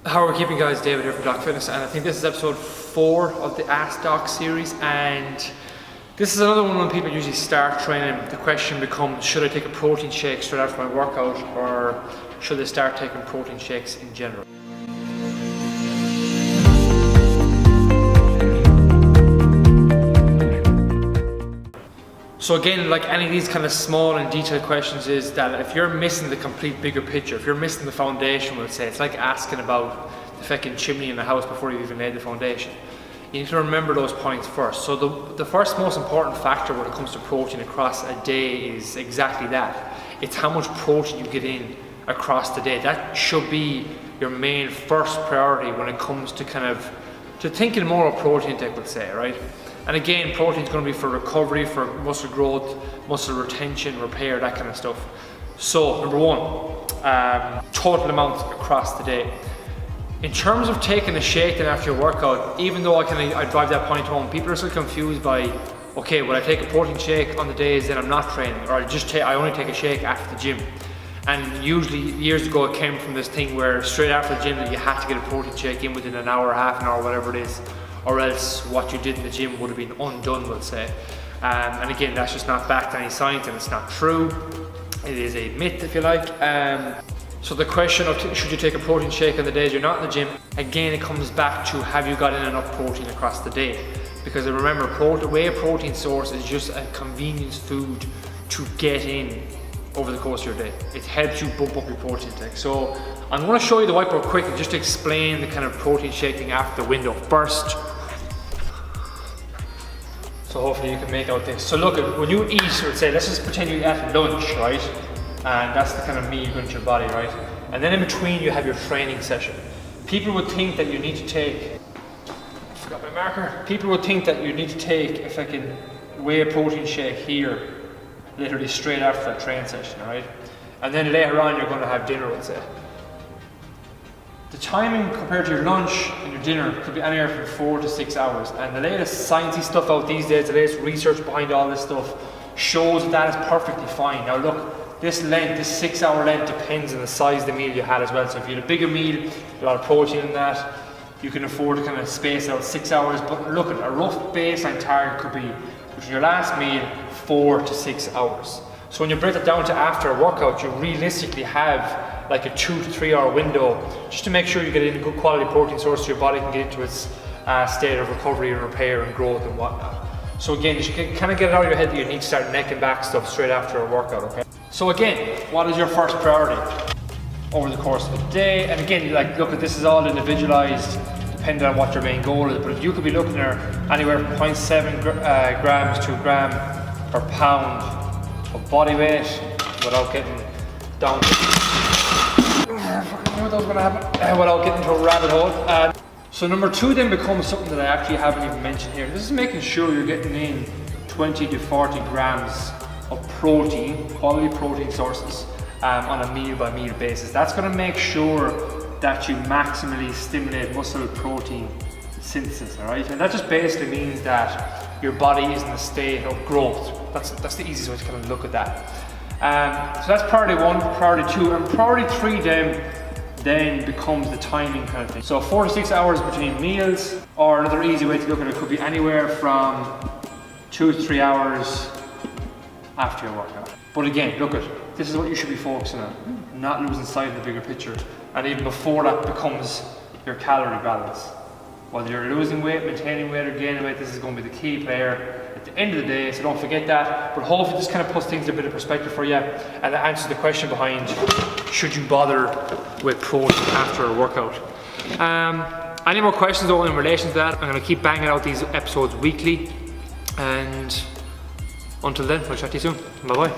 How are we keeping, guys? David here from Doc Fitness, and I think this is episode 4 of the Ask Doc series, and this is another one when people usually start training. The question becomes, should I take a protein shake straight after my workout, or should I start taking protein shakes in general? So again, like any of these kind of small and detailed questions, is that if you're missing the complete bigger picture, if you're missing the foundation, we'll say, it's like asking about the fucking chimney in the house before you even laid the foundation. You need to remember those points first. So the first most important factor when it comes to protein across a day is exactly that. It's how much protein you get in across the day. That should be your main first priority when it comes to to thinking more of protein intake, we'll say, right? And again, protein is going to be for recovery, for muscle growth, muscle retention, repair, that kind of stuff. So number one, total amount across the day. In terms of taking a shake then after your workout, even though I drive that point home, people are still confused by, okay, will I take a protein shake on the days that I'm not training, or I only take a shake after the gym? And usually years ago it came from this thing where straight after the gym that you had to get a protein shake in within an hour, half an hour, whatever it is, or else what you did in the gym would have been undone, we'll say. And again, that's just not backed by any science, and it's not true. It is a myth, if you like. So the question of should you take a protein shake on the days you're not in the gym, again, it comes back to, have you got in enough protein across the day? Because remember, whey protein source is just a convenience food to get in over the course of your day. It helps you bump up your protein intake. So I'm going to show you the whiteboard quickly just to explain the kind of protein shaking after the window first. So hopefully you can make out this. So look, when you eat, let's just pretend you eat at lunch, right? And that's the kind of meal you put into your body, right? And then in between you have your training session. People would think that you need to take, I forgot my marker. People would think that you need to take a fucking whey protein shake here, literally straight after that training session, right? And then later on you're going to have dinner, let's say. The timing compared to your lunch and your dinner could be anywhere from 4 to 6 hours. And the latest sciencey stuff out these days, the latest research behind all this stuff, shows that is perfectly fine. Now look, this 6 hour length depends on the size of the meal you had as well. So if you had a bigger meal, a lot of protein in that, you can afford to kind of space out 6 hours. But look, at a rough baseline target could be between your last meal 4 to 6 hours. So when you break it down to after a workout, you realistically have like a 2 to 3 hour window just to make sure you get in a good quality protein source so your body can get into its state of recovery and repair and growth and whatnot. So again, you should kind of get it out of your head that you need to start necking back stuff straight after a workout, okay? So again, what is your first priority over the course of the day? And again, like, look, this is all individualized depending on what your main goal is, but if you could be looking at anywhere from 0.7 grams to a gram per pound of body weight without getting down I knew that was going to happen without getting into a rabbit hole. So number 2 then becomes something that I actually haven't even mentioned here. This is making sure you're getting in 20 to 40 grams of protein, quality protein sources, on a meal by meal basis. That's going to make sure that you maximally stimulate muscle protein synthesis, alright? And that just basically means that your body is in a state of growth. That's the easiest way to kind of look at that. So that's priority 1, priority 2, and priority 3 then becomes the timing kind of thing. So 4 to 6 hours between meals, or another easy way to look at it could be anywhere from 2 to 3 hours after your workout. But again, look, this is what you should be focusing on, not losing sight of the bigger picture. And even before that becomes your calorie balance. Whether you're losing weight, maintaining weight, or gaining weight, this is going to be the key player at the end of the day, so don't forget that. But hopefully this kind of puts things in a bit of perspective for you, and it answers the question behind, should you bother with protein after a workout? Any more questions though in relation to that? I'm going to keep banging out these episodes weekly, and until then, I'll chat to you soon. Bye bye.